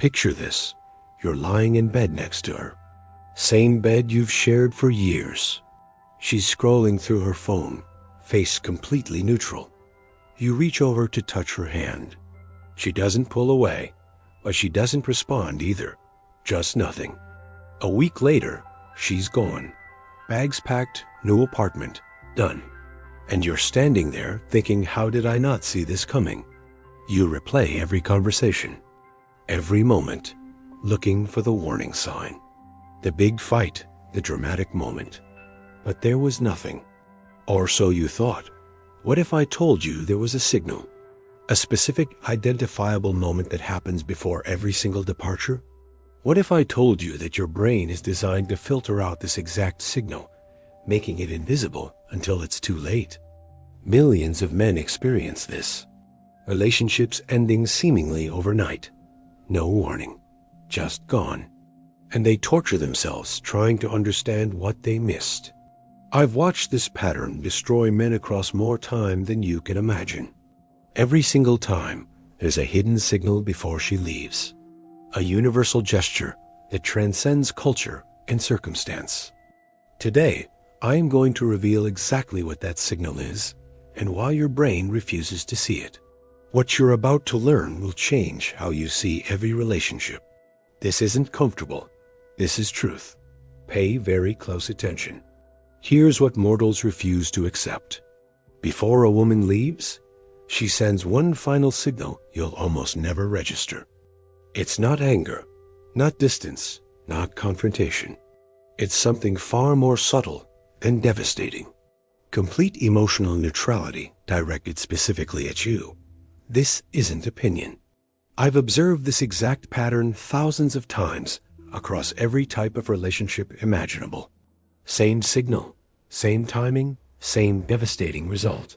Picture this. You're lying in bed next to her. Same bed you've shared for years. She's scrolling through her phone, face completely neutral. You reach over to touch her hand. She doesn't pull away, but she doesn't respond either. Just nothing. A week later, she's gone. Bags packed, new apartment, done. And you're standing there thinking, how did I not see this coming? You replay every conversation, every moment, looking for the warning sign. The big fight, the dramatic moment. But there was nothing. Or so you thought. What if I told you there was a signal? A specific, identifiable moment that happens before every single departure? What if I told you that your brain is designed to filter out this exact signal, making it invisible until it's too late? Millions of men experience this. Relationships ending seemingly overnight. No warning. Just gone. And they torture themselves trying to understand what they missed. I've watched this pattern destroy men across more time than you can imagine. Every single time, there's a hidden signal before she leaves. A universal gesture that transcends culture and circumstance. Today, I am going to reveal exactly what that signal is and why your brain refuses to see it. What you're about to learn will change how you see every relationship. This isn't comfortable. This is truth. Pay very close attention. Here's what mortals refuse to accept. Before a woman leaves, she sends one final signal you'll almost never register. It's not anger, not distance, not confrontation. It's something far more subtle and devastating. Complete emotional neutrality directed specifically at you. This isn't opinion. I've observed this exact pattern thousands of times across every type of relationship imaginable. Same signal, same timing, same devastating result.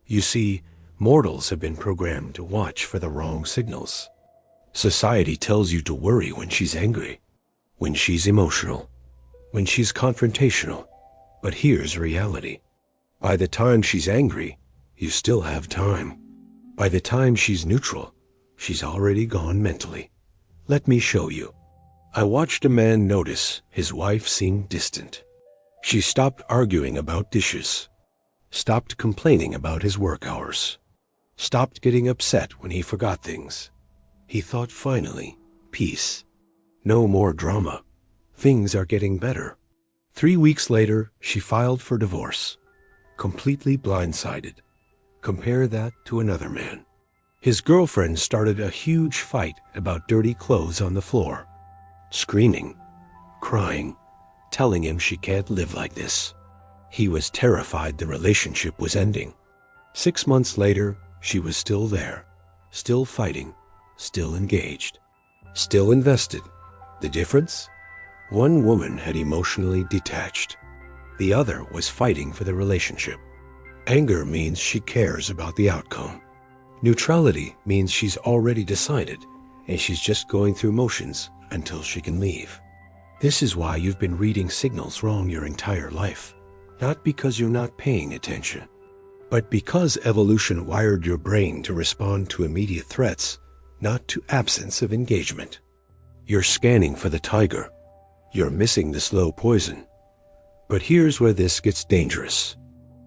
You see, mortals have been programmed to watch for the wrong signals. Society tells you to worry when she's angry, when she's emotional, when she's confrontational. But here's reality. By the time she's angry, you still have time. By the time she's neutral, she's already gone mentally. Let me show you. I watched a man notice his wife seemed distant. She stopped arguing about dishes, stopped complaining about his work hours, stopped getting upset when he forgot things. He thought finally, peace. No more drama. Things are getting better. 3 weeks later, she filed for divorce. Completely blindsided. Compare that to another man. His girlfriend started a huge fight about dirty clothes on the floor. Screaming, crying, telling him she can't live like this. He was terrified the relationship was ending. 6 months later, she was still there, still fighting, still engaged, still invested. The difference? One woman had emotionally detached. The other was fighting for the relationship. Anger means she cares about the outcome. Neutrality means she's already decided, and she's just going through motions until she can leave. This is why you've been reading signals wrong your entire life. Not because you're not paying attention, but because evolution wired your brain to respond to immediate threats, not to absence of engagement. You're scanning for the tiger. You're missing the slow poison. But here's where this gets dangerous.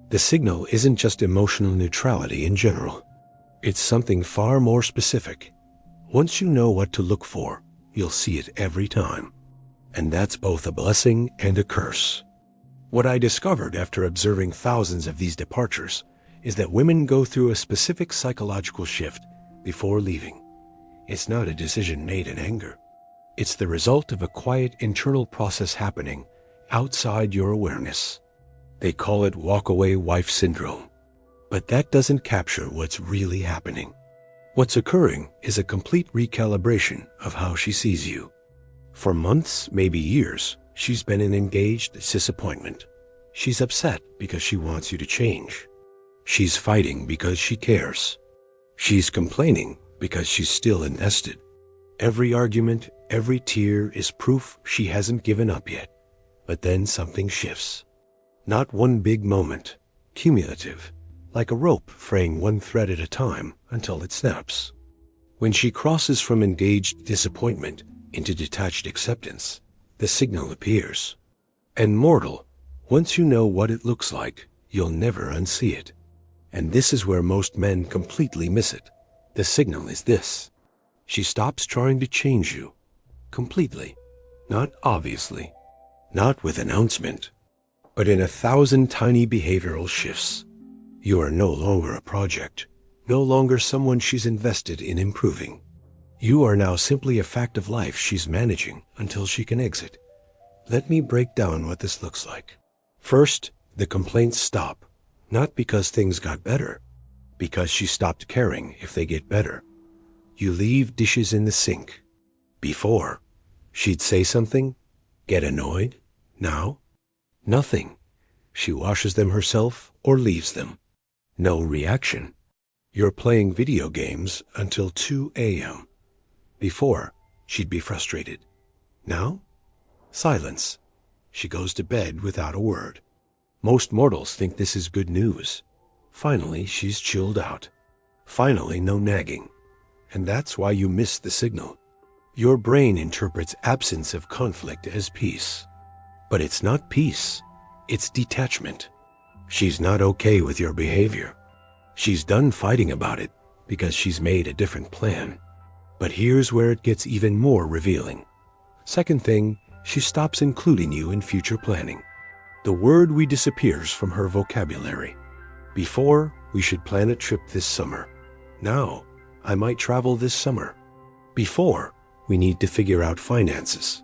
The signal isn't just emotional neutrality in general. It's something far more specific. Once you know what to look for, you'll see it every time. And that's both a blessing and a curse. What I discovered after observing thousands of these departures is that women go through a specific psychological shift before leaving. It's not a decision made in anger. It's the result of a quiet internal process happening outside your awareness. They call it walk-away wife syndrome. But that doesn't capture what's really happening. What's occurring is a complete recalibration of how she sees you. For months, maybe years, she's been in engaged disappointment. She's upset because she wants you to change. She's fighting because she cares. She's complaining because she's still invested. Every argument, every tear is proof she hasn't given up yet. But then something shifts. Not one big moment, cumulative, like a rope fraying one thread at a time until it snaps. When she crosses from engaged disappointment into detached acceptance, the signal appears. And mortal, once you know what it looks like, you'll never unsee it. And this is where most men completely miss it. The signal is this. She stops trying to change you. Completely. Not obviously. Not with announcement. But in 1,000 tiny behavioral shifts. You are no longer a project. No longer someone she's invested in improving. You are now simply a fact of life she's managing until she can exit. Let me break down what this looks like. First, the complaints stop. Not because things got better. Because she stopped caring if they get better. You leave dishes in the sink. Before, she'd say something, get annoyed. Now, nothing. She washes them herself or leaves them. No reaction. You're playing video games until 2 a.m. Before, she'd be frustrated. Now, silence. She goes to bed without a word. Most mortals think this is good news. Finally, she's chilled out. Finally, no nagging. And that's why you miss the signal. Your brain interprets absence of conflict as peace. But it's not peace. It's detachment. She's not okay with your behavior. She's done fighting about it because she's made a different plan. But here's where it gets even more revealing. Second thing, she stops including you in future planning. The word we disappears from her vocabulary. Before, we should plan a trip this summer. Now, I might travel this summer. Before, we need to figure out finances.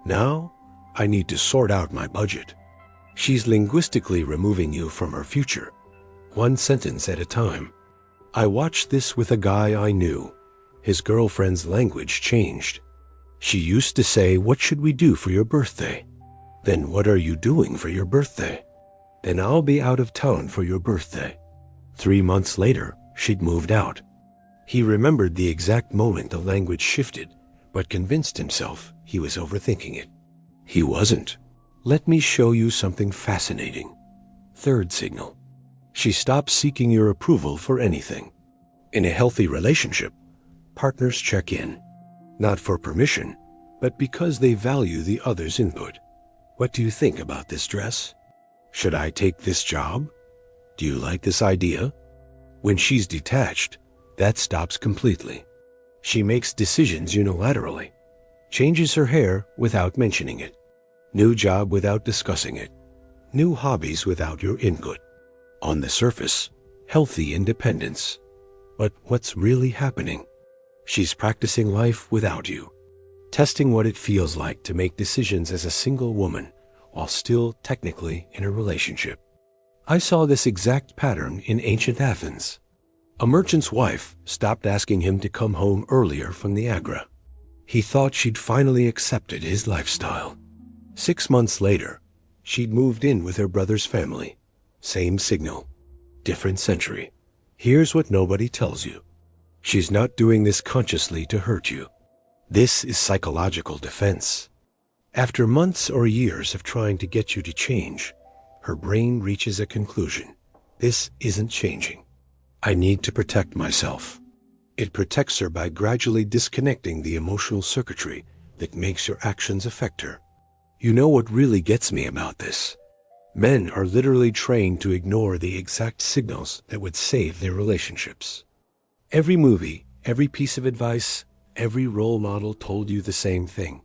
Now, I need to sort out my budget. She's linguistically removing you from her future, one sentence at a time. I watched this with a guy I knew. His girlfriend's language changed. She used to say, "What should we do for your birthday?" Then what are you doing for your birthday? Then I'll be out of town for your birthday. 3 months later, she'd moved out. He remembered the exact moment the language shifted, but convinced himself he was overthinking it. He wasn't. Let me show you something fascinating. Third signal. She stops seeking your approval for anything. In a healthy relationship, partners check in, not for permission, but because they value the other's input. What do you think about this dress? Should I take this job? Do you like this idea? When she's detached, that stops completely. She makes decisions unilaterally, changes her hair without mentioning it, new job without discussing it, new hobbies without your input. On the surface, healthy independence. But what's really happening? She's practicing life without you, testing what it feels like to make decisions as a single woman while still technically in a relationship. I saw this exact pattern in ancient Athens. A merchant's wife stopped asking him to come home earlier from the Agra. He thought she'd finally accepted his lifestyle. 6 months later, she'd moved in with her brother's family. Same signal, different century. Here's what nobody tells you. She's not doing this consciously to hurt you. This is psychological defense. After months or years of trying to get you to change, her brain reaches a conclusion. This isn't changing. I need to protect myself. It protects her by gradually disconnecting the emotional circuitry that makes your actions affect her. You know what really gets me about this? Men are literally trained to ignore the exact signals that would save their relationships. Every movie, every piece of advice, every role model told you the same thing.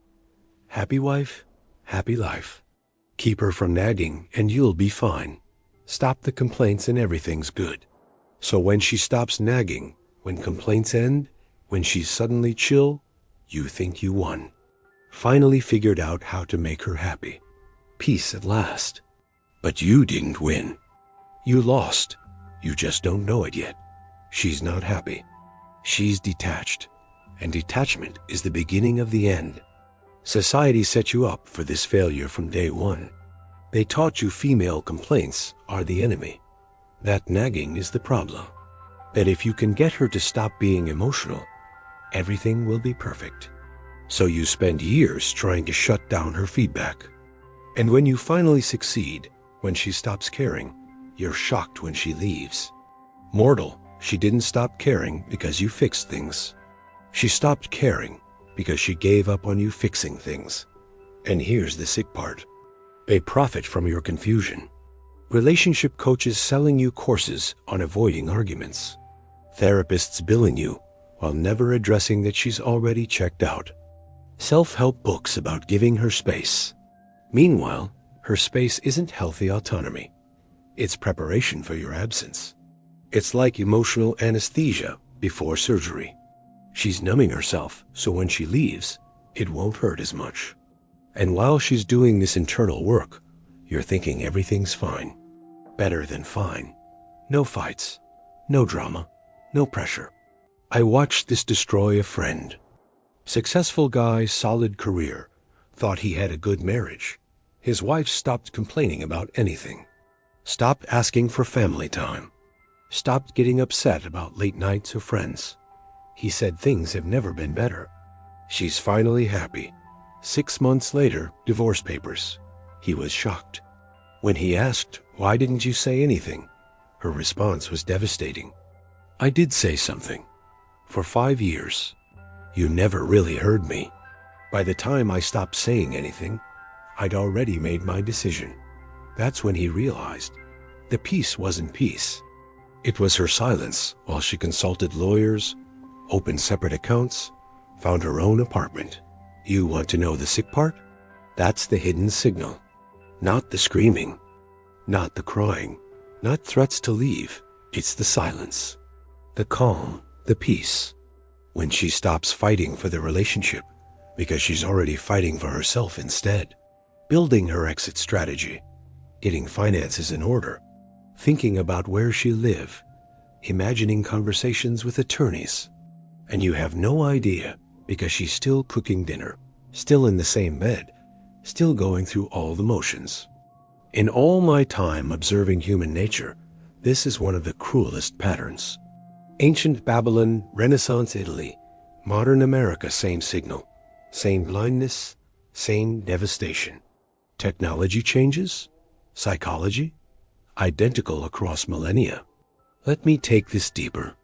Happy wife, happy life. Keep her from nagging and you'll be fine. Stop the complaints and everything's good. So when she stops nagging, when complaints end, when she's suddenly chill, you think you won. Finally figured out how to make her happy. Peace at last. But you didn't win. You lost. You just don't know it yet. She's not happy. She's detached. And detachment is the beginning of the end. Society set you up for this failure from day one. They taught you female complaints are the enemy. That nagging is the problem. That if you can get her to stop being emotional, everything will be perfect. So you spend years trying to shut down her feedback. And when you finally succeed, when she stops caring, you're shocked when she leaves. Mortal, she didn't stop caring because you fixed things. She stopped caring because she gave up on you fixing things. And here's the sick part. They profit from your confusion. Relationship coaches selling you courses on avoiding arguments. Therapists billing you while never addressing that she's already checked out. Self-help books about giving her space. Meanwhile, her space isn't healthy autonomy. It's preparation for your absence. It's like emotional anesthesia before surgery. She's numbing herself so when she leaves, it won't hurt as much. And while she's doing this internal work, you're thinking everything's fine. Better than fine. No fights, no drama, no pressure. I watched this destroy a friend. Successful guy, solid career, thought he had a good marriage. His wife stopped complaining about anything. Stopped asking for family time. Stopped getting upset about late nights or friends. He said things have never been better. She's finally happy. 6 months later, divorce papers. He was shocked. When he asked, "Why didn't you say anything?" her response was devastating. "I did say something. For 5 years. You never really heard me. By the time I stopped saying anything, I'd already made my decision." That's when he realized the peace wasn't peace. It was her silence while she consulted lawyers, opened separate accounts, found her own apartment. You want to know the sick part? That's the hidden signal. Not the screaming, not the crying, not threats to leave. It's the silence, the calm, the peace. When she stops fighting for the relationship because she's already fighting for herself instead, building her exit strategy, getting finances in order, thinking about where she'll live, imagining conversations with attorneys. And you have no idea because she's still cooking dinner, still in the same bed, still going through all the motions. In all my time observing human nature, this is one of the cruelest patterns. Ancient Babylon, Renaissance Italy, modern America, same signal, same blindness, same devastation. Technology changes, psychology, identical across millennia. Let me take this deeper.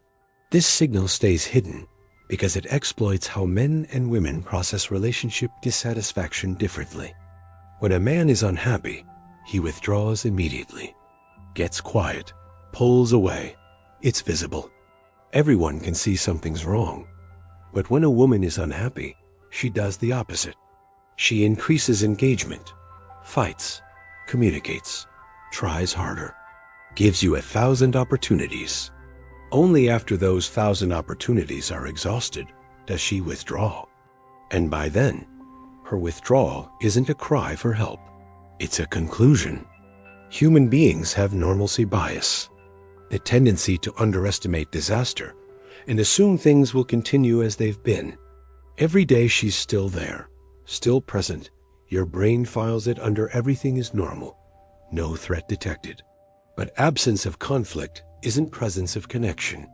This signal stays hidden because it exploits how men and women process relationship dissatisfaction differently. When a man is unhappy, he withdraws immediately, gets quiet, pulls away. It's visible. Everyone can see something's wrong. But when a woman is unhappy, she does the opposite. She increases engagement, fights, communicates, tries harder, gives you 1,000 opportunities. Only after those 1,000 opportunities are exhausted does she withdraw. And by then, her withdrawal isn't a cry for help. It's a conclusion. Human beings have normalcy bias, the tendency to underestimate disaster and assume things will continue as they've been. Every day she's still there, still present. Your brain files it under everything is normal, no threat detected. But absence of conflict isn't presence of connection.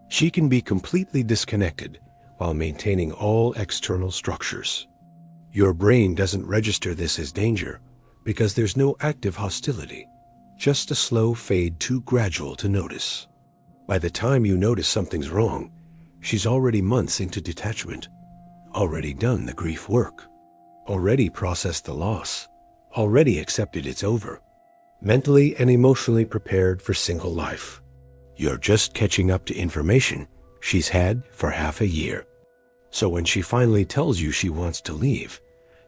She can be completely disconnected while maintaining all external structures. Your brain doesn't register this as danger because there's no active hostility, just a slow fade too gradual to notice. By the time you notice something's wrong, she's already months into detachment, already done the grief work, already processed the loss, already accepted it's over, mentally and emotionally prepared for single life. You're just catching up to information she's had for half a year. So when she finally tells you she wants to leave,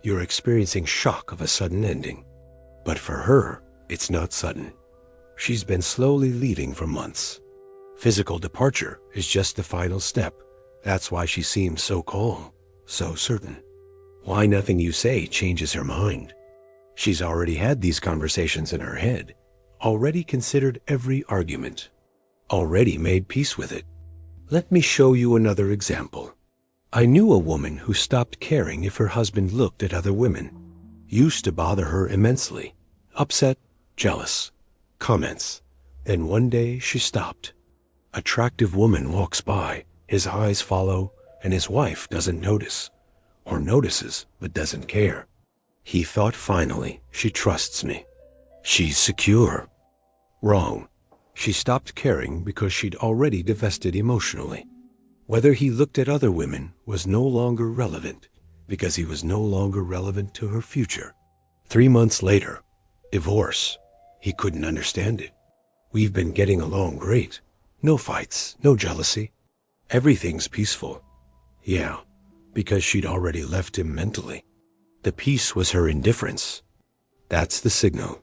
you're experiencing shock of a sudden ending. But for her, it's not sudden. She's been slowly leaving for months. Physical departure is just the final step. That's why she seems so calm, so certain. Why nothing you say changes her mind. She's already had these conversations in her head, already considered every argument, already made peace with it. Let me show you another example. I knew a woman who stopped caring if her husband looked at other women. Used to bother her immensely. Upset, jealous, comments. Then one day she stopped. Attractive woman walks by, his eyes follow, and his wife doesn't notice, or notices but doesn't care. He thought, finally, she trusts me. She's secure. Wrong. She stopped caring because she'd already divested emotionally. Whether he looked at other women was no longer relevant because he was no longer relevant to her future. 3 months later, divorce. He couldn't understand it. We've been getting along great. No fights, no jealousy. Everything's peaceful. Yeah, because she'd already left him mentally. The peace was her indifference. That's the signal.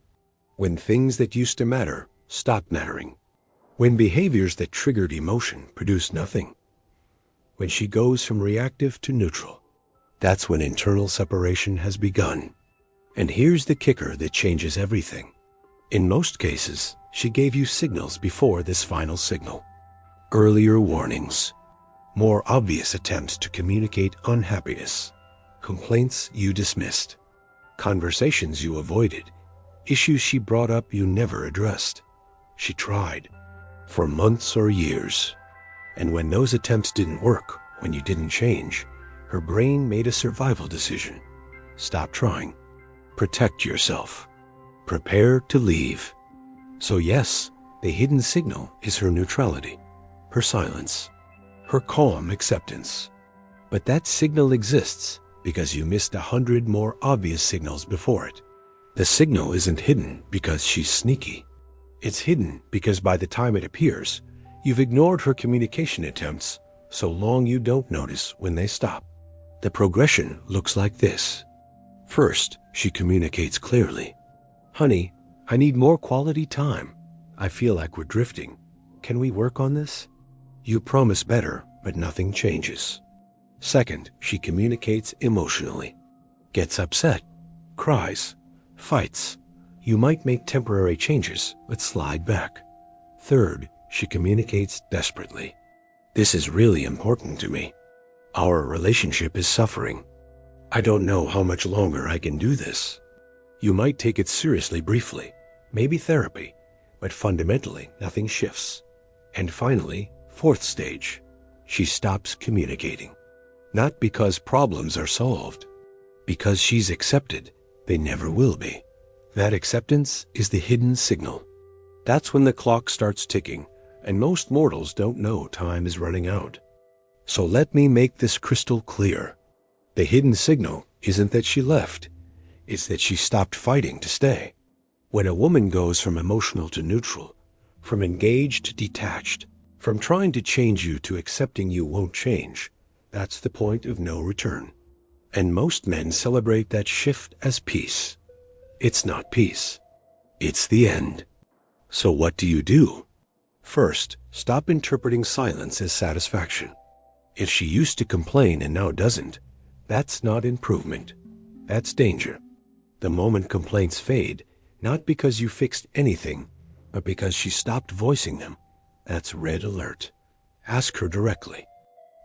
When things that used to matter stop mattering. When behaviors that triggered emotion produce nothing. When she goes from reactive to neutral. That's when internal separation has begun. And here's the kicker that changes everything. In most cases, she gave you signals before this final signal. Earlier warnings. More obvious attempts to communicate unhappiness. Complaints you dismissed. Conversations you avoided. Issues she brought up you never addressed. She tried. For months or years. And when those attempts didn't work, when you didn't change, her brain made a survival decision. Stop trying. Protect yourself. Prepare to leave. So yes, the hidden signal is her neutrality, her silence, her calm acceptance. But that signal exists because you missed 100 more obvious signals before it. The signal isn't hidden because she's sneaky. It's hidden because by the time it appears, you've ignored her communication attempts so long you don't notice when they stop. The progression looks like this. First, she communicates clearly. Honey, I need more quality time. I feel like we're drifting. Can we work on this? You promise better, but nothing changes. Second, she communicates emotionally. Gets upset, cries, fights. You might make temporary changes, but slide back. Third, she communicates desperately. This is really important to me. Our relationship is suffering. I don't know how much longer I can do this. You might take it seriously briefly, maybe therapy, but fundamentally nothing shifts. And finally, fourth stage, she stops communicating. Not because problems are solved, because she's accepted they never will be. That acceptance is the hidden signal. That's when the clock starts ticking, and most mortals don't know time is running out. So let me make this crystal clear. The hidden signal isn't that she left, it's that she stopped fighting to stay. When a woman goes from emotional to neutral, from engaged to detached, from trying to change you to accepting you won't change, that's the point of no return. And most men celebrate that shift as peace. It's not peace. It's the end. So what do? First, stop interpreting silence as satisfaction. If she used to complain and now doesn't, that's not improvement. That's danger. The moment complaints fade, not because you fixed anything, but because she stopped voicing them, that's red alert. Ask her directly.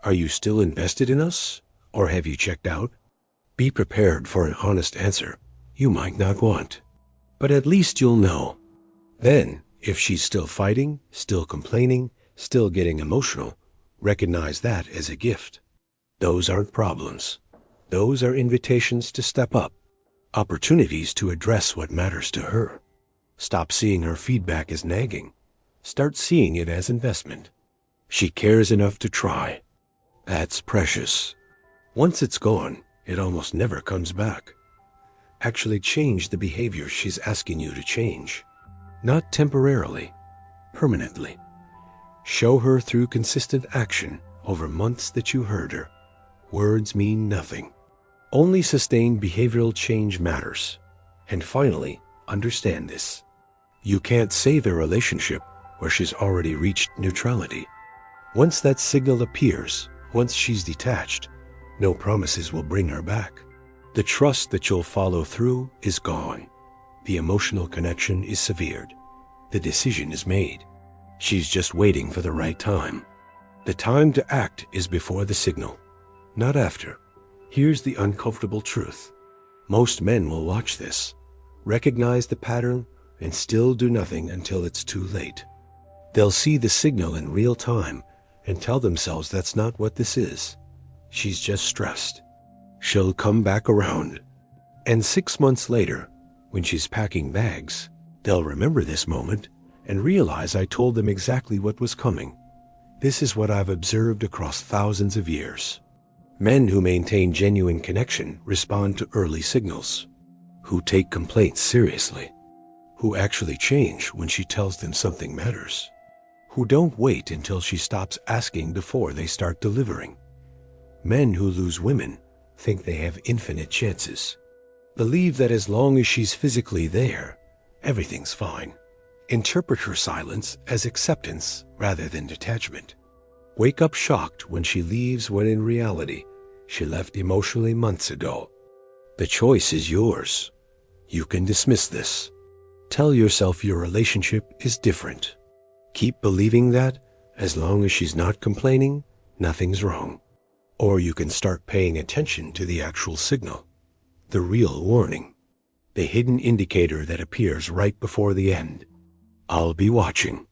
Are you still invested in us, or have you checked out? Be prepared for an honest answer you might not want, but at least you'll know. Then, if she's still fighting, still complaining, still getting emotional, recognize that as a gift. Those aren't problems. Those are invitations to step up, opportunities to address what matters to her. Stop seeing her feedback as nagging. Start seeing it as investment. She cares enough to try. That's precious. Once it's gone, it almost never comes back. Actually change the behavior she's asking you to change. Not temporarily, permanently. Show her through consistent action over months that you heard her. Words mean nothing. Only sustained behavioral change matters. And finally, understand this. You can't save a relationship where she's already reached neutrality. Once that signal appears, once she's detached, no promises will bring her back. The trust that you'll follow through is gone. The emotional connection is severed. The decision is made. She's just waiting for the right time. The time to act is before the signal, not after. Here's the uncomfortable truth. Most men will watch this, recognize the pattern, and still do nothing until it's too late. They'll see the signal in real time and tell themselves that's not what this is. She's just stressed. She'll come back around. And 6 months later, when she's packing bags, they'll remember this moment and realize I told them exactly what was coming. This is what I've observed across thousands of years. Men who maintain genuine connection respond to early signals, who take complaints seriously, who actually change when she tells them something matters, who don't wait until she stops asking before they start delivering. Men who lose women think they have infinite chances, believe that as long as she's physically there, everything's fine. Interpret her silence as acceptance rather than detachment. Wake up shocked when she leaves when in reality, she left emotionally months ago. The choice is yours. You can dismiss this. Tell yourself your relationship is different. Keep believing that as long as she's not complaining, nothing's wrong. Or you can start paying attention to the actual signal, the real warning, the hidden indicator that appears right before the end. I'll be watching.